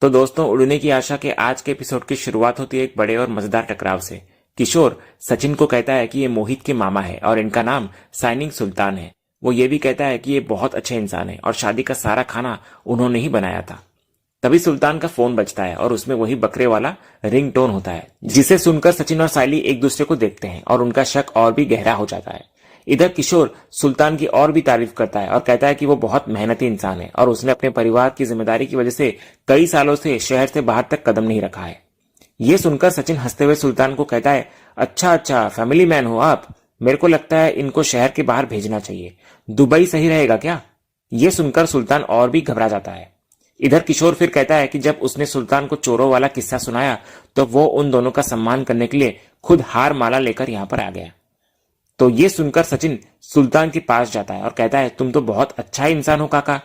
तो दोस्तों, उड़ने की आशा के आज के एपिसोड की शुरुआत होती है एक बड़े और मजेदार टकराव से। किशोर सचिन को कहता है कि ये मोहित के मामा है और इनका नाम साइनिंग सुल्तान है। वो ये भी कहता है कि ये बहुत अच्छे इंसान है और शादी का सारा खाना उन्होंने ही बनाया था। तभी सुल्तान का फोन बजता है और उसमें वही बकरे वाला रिंगटोन होता है, जिसे सुनकर सचिन और साइली एक दूसरे को देखते हैं और उनका शक और भी गहरा हो जाता है। इधर किशोर सुल्तान की और भी तारीफ करता है और कहता है कि वो बहुत मेहनती इंसान है और उसने अपने परिवार की जिम्मेदारी की वजह से कई सालों से शहर से बाहर तक कदम नहीं रखा है। ये सुनकर सचिन हंसते हुए सुल्तान को कहता है, अच्छा अच्छा, फैमिली मैन हो आप। मेरे को लगता है इनको शहर के बाहर भेजना चाहिए। दुबई सही रहेगा क्या? ये सुनकर सुल्तान और भी घबरा जाता है। इधर किशोर फिर कहता है कि जब उसने सुल्तान को चोरों वाला किस्सा सुनाया तो वो उन दोनों का सम्मान करने के लिए खुद हार माला लेकर यहां पर आ गया। तो ये सुनकर सचिन सुल्तान के पास जाता है और कहता है, तुम तो बहुत अच्छा इंसान हो काका।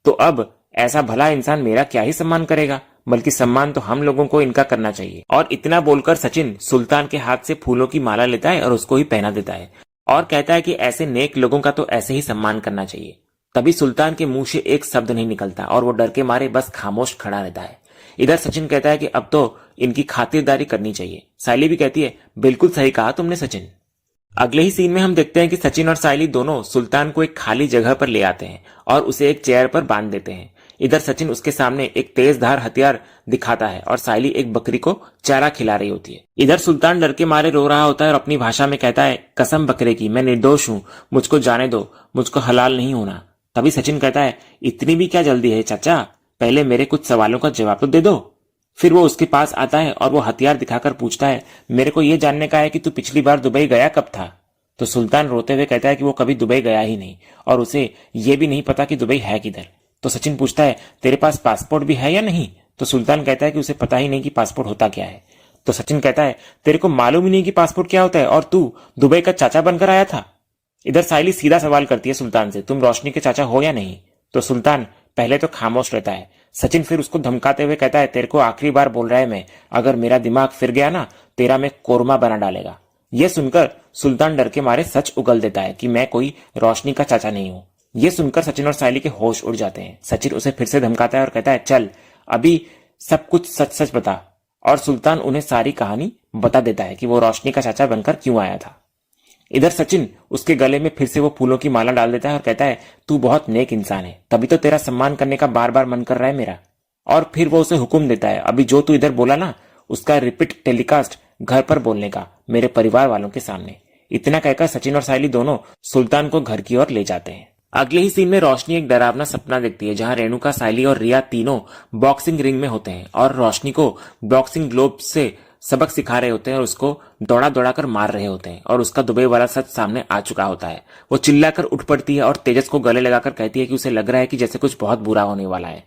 तो अब ऐसा भला इंसान मेरा क्या ही सम्मान करेगा, बल्कि सम्मान तो हम लोगों को इनका करना चाहिए। और इतना बोलकर सचिन सुल्तान के हाथ से फूलों की माला लेता है और उसको ही पहना देता है और कहता है कि ऐसे नेक लोगों का तो ऐसे ही सम्मान करना चाहिए। तभी सुल्तान के मुंह से एक शब्द नहीं निकलता और वो डर के मारे बस खामोश खड़ा रहता है। इधर सचिन कहता है कि अब तो इनकी खातिरदारी करनी चाहिए। साइली भी कहती है, बिल्कुल सही कहा तुमने सचिन। अगले ही सीन में हम देखते हैं कि सचिन और साइली दोनों सुल्तान को एक खाली जगह पर ले आते हैं और उसे एक चेयर पर बांध देते हैं। इधर सचिन उसके सामने एक तेजधार हथियार दिखाता है और साइली एक बकरी को चारा खिला रही होती है। इधर सुल्तान डर के मारे रो रहा होता है और अपनी भाषा में कहता है, कसम बकरे की, मैं निर्दोष हूं, मुझको जाने दो, मुझको हलाल नहीं होना। तभी सचिन कहता है, इतनी भी क्या जल्दी है चाचा, पहले मेरे कुछ सवालों का जवाब तो दे दो। फिर वो उसके पास आता है और वो हथियार दिखाकर पूछता है, मेरे को ये जानने का है कि तू पिछली बार दुबई गया कब था? तो सुल्तान रोते हुए कहता है कि वो कभी दुबई गया ही नहीं और उसे ये भी नहीं पता कि दुबई है किधर। तो सचिन पूछता है, तेरे पास पासपोर्ट भी है या नहीं? तो सुल्तान कहता है कि उसे पता ही नहीं कि पासपोर्ट होता क्या है। तो सचिन कहता है, तेरे को मालूम ही नहीं कि पासपोर्ट क्या होता है और तू दुबई का चाचा बनकर आया था? इधर साइली सीधा सवाल करती है सुल्तान से, तुम रोशनी के चाचा हो या नहीं? तो सुल्तान पहले तो खामोश रहता है। सचिन फिर उसको धमकाते हुए कहता है, तेरे को आखिरी बार बोल रहा है मैं, अगर मेरा दिमाग फिर गया ना, तेरा मैं कोरमा बना डालेगा। यह सुनकर सुल्तान डर के मारे सच उगल देता है कि मैं कोई रोशनी का चाचा नहीं हूं। यह सुनकर सचिन और साइली के होश उड़ जाते हैं। सचिन उसे फिर से धमकाता है और कहता है, चल अभी सब कुछ सच सच बता। और सुल्तान उन्हें सारी कहानी बता देता है कि वो रोशनी का चाचा बनकर क्यों आया था। इधर सचिन उसके गले में फिर से वो फूलों की माला डाल देता है और कहता है, तू बहुत नेक इंसान है, तभी तो तेरा सम्मान करने का बार बार मन कर रहा है मेरा। और फिर वो उसे हुक्म देता है, अभी जो तू इधर बोला ना, उसका रिपीट टेलीकास्ट घर पर बोलने का, मेरे परिवार वालों के सामने। इतना कहकर सचिन और साइली दोनों सुल्तान को घर की ओर ले जाते हैं। अगले ही सीन में रोशनी एक डरावना सपना देखती है जहां रेणुका, साइली और रिया तीनों बॉक्सिंग रिंग में होते हैं और रोशनी को बॉक्सिंग ग्लोव से सबक सिखा रहे होते हैं और उसको दौड़ा दौड़ा कर मार रहे होते हैं और उसका दुबई वाला सच सामने आ चुका होता है। वो चिल्लाकर उठ पड़ती है और तेजस को गले लगाकर कहती है कि उसे लग रहा है कि जैसे कुछ बहुत बुरा होने वाला है।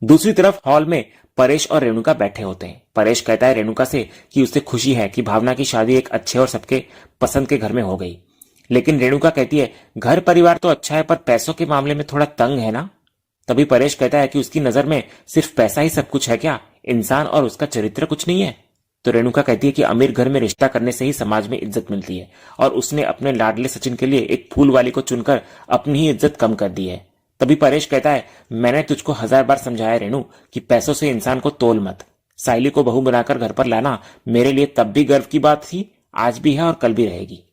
दूसरी तरफ हॉल में परेश और रेणुका बैठे होते हैं। परेश कहता है रेणुका से कि उसे खुशी है कि भावना की शादी एक अच्छे और सबके पसंद के घर में हो गई। लेकिन रेणुका कहती है, घर परिवार तो अच्छा है पर पैसों के मामले में थोड़ा तंग है ना। तभी परेश कहता है कि उसकी नजर में सिर्फ पैसा ही सब कुछ है क्या, इंसान और उसका चरित्र कुछ नहीं है? तो रेणुका कहती है कि अमीर घर में रिश्ता करने से ही समाज में इज्जत मिलती है और उसने अपने लाडले सचिन के लिए एक फूल वाली को चुनकर अपनी ही इज्जत कम कर दी है। तभी परेश कहता है, मैंने तुझको 1000 बार समझाया रेणु कि पैसों से इंसान को तोल मत। साइली को बहू बनाकर घर पर लाना मेरे लिए तब भी गर्व की बात थी, आज भी है और कल भी रहेगी।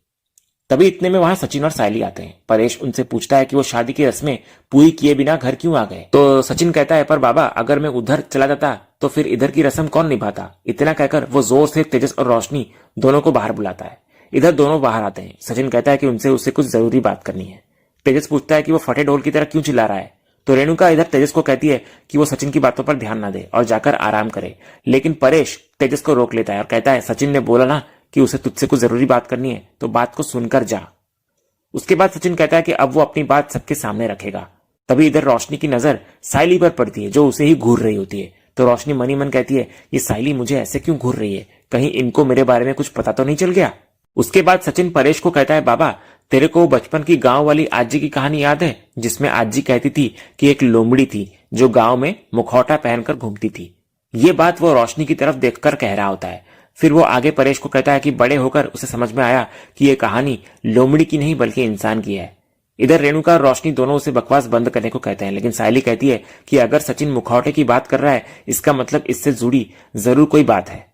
तभी इतने में वहां सचिन और साइली आते हैं। परेश उनसे पूछता है कि वो शादी की रस्में पूरी किए बिना घर क्यों आ गए। तो सचिन कहता है, पर बाबा अगर मैं उधर चला जाता तो फिर इधर की रस्म कौन निभाता। इतना कहकर वो जोर से तेजस और रोशनी दोनों को बाहर बुलाता है। इधर दोनों बाहर आते हैं। सचिन कहता है कि उनसे उससे कुछ जरूरी बात करनी है। तेजस पूछता है कि वो फटे ढोल की तरह क्यों चिल्ला रहा है। तो रेणुका इधर तेजस को कहती है कि वो सचिन की बातों पर ध्यान न दे और जाकर आराम करे। लेकिन परेश तेजस को रोक लेता है और कहता है, सचिन ने बोला ना कि उसे तुझसे कुछ जरूरी बात करनी है, तो बात को सुनकर जा। उसके बाद सचिन कहता है कि अब वो अपनी बात सबके सामने रखेगा। तभी इधर रोशनी की नजर साइली पर पड़ती है जो उसे ही घूर रही होती है। तो रोशनी मनी मन कहती है, ये साइली मुझे ऐसे क्यों घूर रही है, कहीं इनको मेरे बारे में कुछ पता तो नहीं चल गया। उसके बाद सचिन परेश को कहता है, बाबा तेरे को बचपन की गांव वाली आजी की कहानी याद है, जिसमें आजी कहती थी कि एक लोमड़ी थी जो गांव में मुखौटा पहनकर घूमती थी। ये बात वो रोशनी की तरफ देखकर कह रहा होता है। फिर वो आगे परेश को कहता है कि बड़े होकर उसे समझ में आया कि यह कहानी लोमड़ी की नहीं बल्कि इंसान की है। इधर रेणुका और रोशनी दोनों उसे बकवास बंद करने को कहते हैं, लेकिन सायली कहती है कि अगर सचिन मुखौटे की बात कर रहा है इसका मतलब इससे जुड़ी जरूर कोई बात है।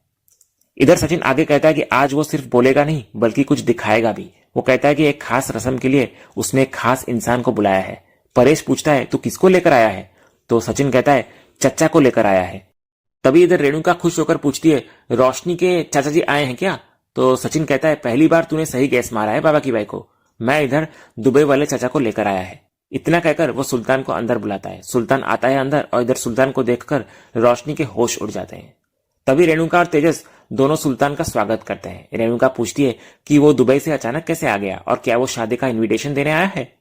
इधर सचिन आगे कहता है कि आज वो सिर्फ बोलेगा नहीं बल्कि कुछ दिखाएगा भी। वो कहता है कि एक खास रस्म के लिए उसने एक खास इंसान को बुलाया है। परेश पूछता है तू किसको लेकर आया है? तो सचिन कहता है चच्चा को लेकर आया है। तभी इधर रेणुका खुश होकर पूछती है रोशनी के चाचा जी आए हैं क्या? तो सचिन कहता है पहली बार तूने सही गैस मारा है बाबा की बाई को, मैं इधर दुबई वाले चाचा को लेकर आया है। इतना कहकर वो सुल्तान को अंदर बुलाता है। सुल्तान आता है अंदर और इधर सुल्तान को देखकर रोशनी के होश उड़ जाते हैं। तभी रेणुका और तेजस दोनों सुल्तान का स्वागत करते हैं। रेणुका पूछती है कि वो दुबई से अचानक कैसे आ गया और क्या वो शादी का इनविटेशन देने आया है।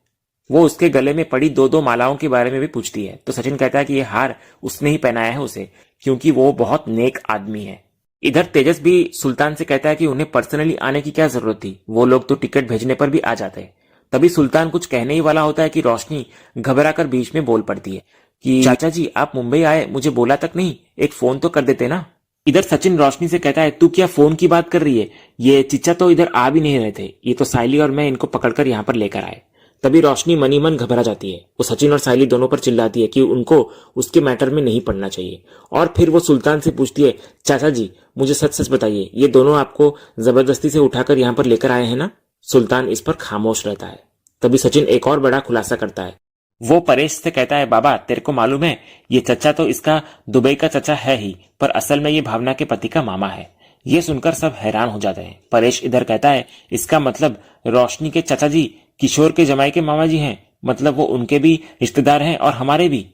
वो उसके गले में पड़ी दो दो मालाओं के बारे में भी पूछती है। तो सचिन कहता है कि ये हार उसने ही पहनाया है उसे, क्योंकि वो बहुत नेक आदमी है। इधर तेजस भी सुल्तान से कहता है कि उन्हें पर्सनली आने की क्या जरूरत थी, वो लोग तो टिकट भेजने पर भी आ जाते हैं। तभी सुल्तान कुछ कहने ही वाला होता है कि रोशनी घबरा कर बीच में बोल पड़ती है कि चाचा जी आप मुंबई आए, मुझे बोला तक नहीं, एक फोन तो कर देते ना। इधर सचिन रोशनी से कहता है तू क्या फोन की बात कर रही है, ये चिच्चा तो इधर आ भी नहीं रहे थे, ये तो सायली और मैं इनको पकड़कर यहाँ पर लेकर आए। तभी रोशनी मनी मन घबरा जाती है। वो सचिन और सायली दोनों पर चिल्लाती है कि उनको उसके मैटर में नहीं पड़ना चाहिए। और फिर वो सुल्तान से पूछती है चाचा जी मुझे सच सच बताइए, ये दोनों आपको जबरदस्ती से उठाकर यहाँ पर लेकर आए हैं ना? सुल्तान इस पर खामोश रहता है। तभी सचिन एक और बड़ा खुलासा करता है। वो परेश से कहता है बाबा तेरे को मालूम है ये चचा तो इसका दुबई का चचा है ही, पर असल में ये भावना के पति का मामा है। ये सुनकर सब हैरान हो जाते हैं। परेश इधर कहता है इसका मतलब रोशनी के चाचा जी किशोर के जमाई के मामा जी हैं, मतलब वो उनके भी रिश्तेदार हैं और हमारे भी।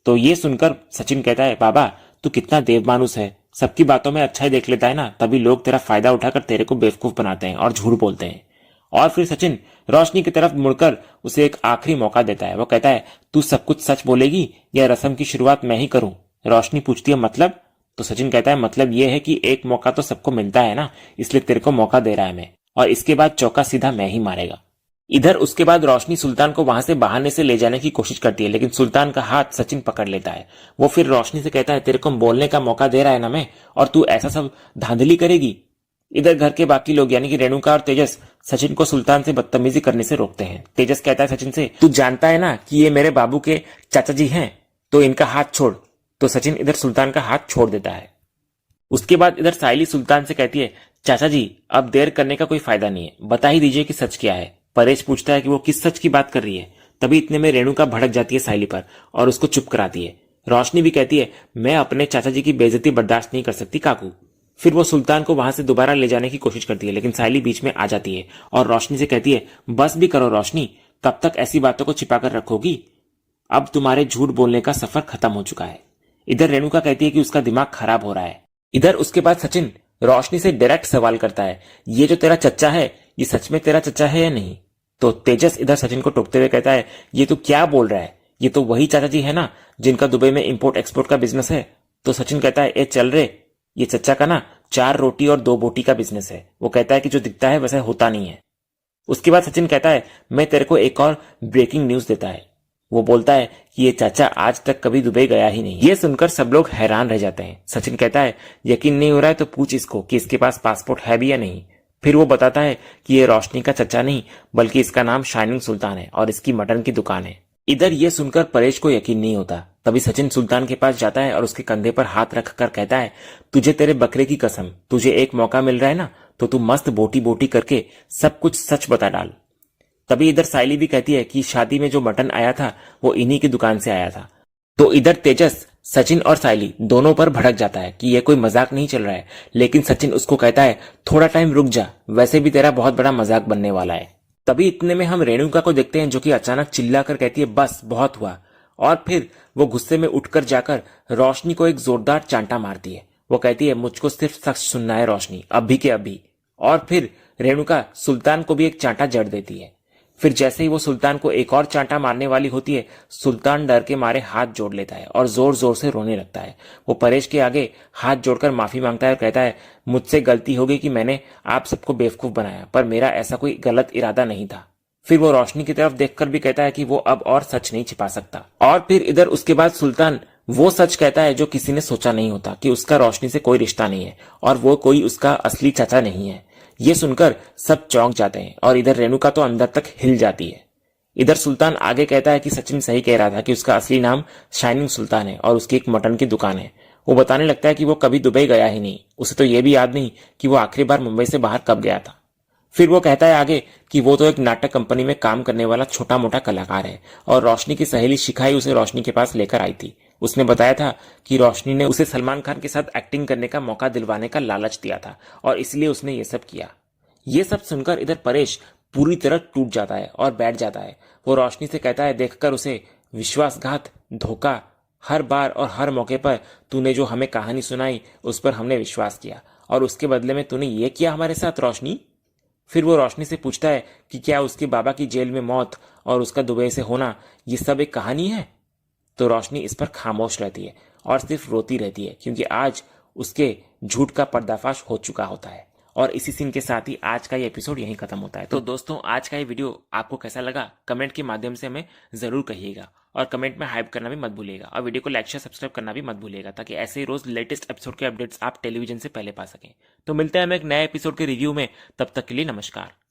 तो ये सुनकर सचिन कहता है बाबा तू कितना देवमानुस है, सबकी बातों में अच्छा ही देख लेता है ना, तभी लोग तेरा फायदा उठाकर तेरे को बेवकूफ बनाते हैं और झूठ बोलते हैं। और फिर सचिन रोशनी की तरफ मुड़कर उसे एक आखिरी मौका देता है। वो कहता है तू सब कुछ सच बोलेगी या रस्म की शुरुआत मैं ही करूं? रोशनी पूछती है मतलब? तो सचिन कहता है मतलब ये है कि एक मौका तो सबको मिलता है ना, इसलिए तेरे को मौका दे रहा है मैं, और इसके बाद चौका सीधा मैं ही मारेगा। इधर उसके बाद रोशनी सुल्तान को वहां से बहाने से ले जाने की कोशिश करती है, लेकिन सुल्तान का हाथ सचिन पकड़ लेता है। वो फिर रोशनी से कहता है तेरे को बोलने का मौका दे रहा है ना मैं, और तू ऐसा सब धांधली करेगी? इधर घर के बाकी लोग यानी कि रेणुका और तेजस सचिन को सुल्तान से बदतमीजी करने से रोकते हैं। तेजस कहता है सचिन से तू जानता है ना कि ये मेरे बाबू के चाचा जी हैं, तो इनका हाथ छोड़। तो सचिन इधर सुल्तान का हाथ छोड़ देता है। उसके बाद इधर सायली सुल्तान से कहती है चाचा जी अब देर करने का कोई फायदा नहीं है, बता ही दीजिए कि सच क्या है। परेश पूछता है कि वो किस सच की बात कर रही है। तभी इतने में रेणुका भड़क जाती है सायली पर और उसको चुप कराती है। रोशनी भी कहती है मैं अपने चाचा जी की बेइज्जती बर्दाश्त नहीं कर सकती काकू। फिर वो सुल्तान को वहां से दोबारा ले जाने की कोशिश करती है, लेकिन सायली बीच में आ जाती है और रोशनी से कहती है बस भी करो रोशनी, कब तक ऐसी बातों को छिपाकर रखोगी? अब तुम्हारे झूठ बोलने का सफर खत्म हो चुका है। इधर रेणुका कहती है कि उसका दिमाग खराब हो रहा है। इधर उसके बाद सचिन रोशनी से डायरेक्ट सवाल करता है ये जो तेरा चच्चा है ये सच में तेरा चच्चा है या नहीं? तो तेजस इधर सचिन को टोकते हुए कहता है ये तू क्या बोल रहा है, ये तो वही चाचा जी है ना जिनका दुबई में इंपोर्ट एक्सपोर्ट का बिजनेस है। तो सचिन कहता है ए चल रे, ये चच्चा का ना 4 रोटी और 2 बोटी का बिजनेस है। वो कहता है कि जो दिखता है वैसे होता नहीं है। उसके बाद सचिन कहता है मैं तेरे को एक और ब्रेकिंग न्यूज देता है। वो बोलता है कि ये चाचा आज तक कभी दुबई गया ही नहीं। ये सुनकर सब लोग हैरान रह जाते हैं। सचिन कहता है यकीन नहीं हो रहा है तो पूछ इसको कि इसके पास पासपोर्ट है भी या नहीं। फिर वो बताता है कि ये रोशनी का चच्चा नहीं बल्कि इसका नाम शाइनिंग सुल्तान है और इसकी मटन की दुकान है। इधर ये सुनकर परेश को यकीन नहीं होता। तभी सचिन सुल्तान के पास जाता है और उसके कंधे पर हाथ रखकर कहता है तुझे तेरे बकरे की कसम, तुझे एक मौका मिल रहा है ना तो तू मस्त बोटी बोटी करके सब कुछ सच बता डाल। तभी इधर सायली भी कहती है कि शादी में जो मटन आया था वो इन्हीं की दुकान से आया था। तो इधर तेजस सचिन और सायली दोनों पर भड़क जाता है कि यह कोई मजाक नहीं चल रहा है, लेकिन सचिन उसको कहता है थोड़ा टाइम रुक जा, वैसे भी तेरा बहुत बड़ा मजाक बनने वाला है। तभी इतने में हम रेणुका को देखते हैं जो कि अचानक चिल्लाकर कहती है बस बहुत हुआ, और फिर वो गुस्से में उठकर जाकर रोशनी को एक जोरदार चांटा मारती है। वो कहती है मुझको सिर्फ सच सुनना है रोशनी, अभी के अभी। और फिर रेणुका सुल्तान को भी एक चांटा जड़ देती है। फिर जैसे ही वो सुल्तान को एक और चांटा मारने वाली होती है, सुल्तान डर के मारे हाथ जोड़ लेता है और जोर जोर से रोने लगता है। वो परेश के आगे हाथ जोड़कर माफी मांगता है और कहता है मुझसे गलती हो गई कि मैंने आप सबको बेवकूफ बनाया, पर मेरा ऐसा कोई गलत इरादा नहीं था। फिर वो रोशनी की तरफ देखकर भी कहता है कि वो अब और सच नहीं छिपा सकता। और फिर इधर उसके बाद सुल्तान वो सच कहता है जो किसी ने सोचा नहीं होता कि उसका रोशनी से कोई रिश्ता नहीं है और वो कोई उसका असली चाचा नहीं है। ये सुनकर सब चौंक जाते हैं और इधर रेणुका तो अंदर तक हिल जाती है। इधर सुल्तान आगे कहता है कि सचिन सही कह रहा था कि उसका असली नाम शाइनिंग सुल्तान है और उसकी एक मटन की दुकान है। वो बताने लगता है कि वो कभी दुबई गया ही नहीं, उसे तो ये भी याद नहीं कि वो आखिरी बार मुंबई से बाहर कब गया था। फिर वो कहता है आगे कि वो तो एक नाटक कंपनी में काम करने वाला छोटा मोटा कलाकार है और रोशनी की सहेली शिखाई उसे रोशनी के पास लेकर आई थी। उसने बताया था कि रोशनी ने उसे सलमान खान के साथ एक्टिंग करने का मौका दिलवाने का लालच दिया था और इसलिए उसने ये सब किया। ये सब सुनकर इधर परेश पूरी तरह टूट जाता है और बैठ जाता है। वो रोशनी से कहता है, देखकर उसे विश्वासघात, धोखा, हर बार और हर मौके पर तूने जो हमें कहानी सुनाई उस पर हमने विश्वास किया और उसके बदले में तूने ये किया हमारे साथ रोशनी। फिर वो रोशनी से पूछता है कि क्या उसके बाबा की जेल में मौत और उसका दुबई से होना ये सब एक कहानी है। तो रोशनी इस पर खामोश रहती है और सिर्फ रोती रहती है, क्योंकि आज उसके झूठ का पर्दाफाश हो चुका होता है। और इसी सीन के साथ ही आज का ये एपिसोड यहीं खत्म होता है। तो दोस्तों, आज का ये वीडियो आपको कैसा लगा कमेंट के माध्यम से हमें जरूर कहिएगा और कमेंट में हाइप करना भी मत भूलिएगा और वीडियो को लाइक शेयर सब्सक्राइब करना भी मत भूलिएगा, ताकि ऐसे ही रोज लेटेस्ट एपिसोड के अपडेट्स आप टेलीविजन से पहले पा सकें। तो मिलते हैं हम एक नए एपिसोड के रिव्यू में, तब तक के लिए नमस्कार।